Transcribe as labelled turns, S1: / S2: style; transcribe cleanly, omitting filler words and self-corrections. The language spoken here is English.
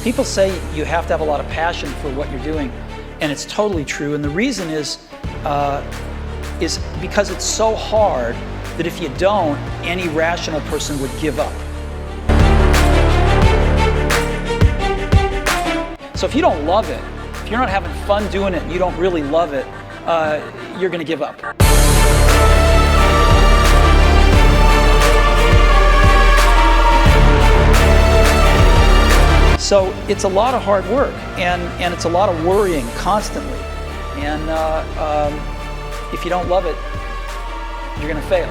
S1: People say you have to have a lot of passion for what you're doing, and it's totally true. And the reason is because it's so hard that if you don't, any rational person would give up. So if you don't love it, if you're not having fun doing it and you don't really love it, you're going to give up. So it's a lot of hard work, and it's a lot of worrying constantly. And if you don't love it, you're going to fail.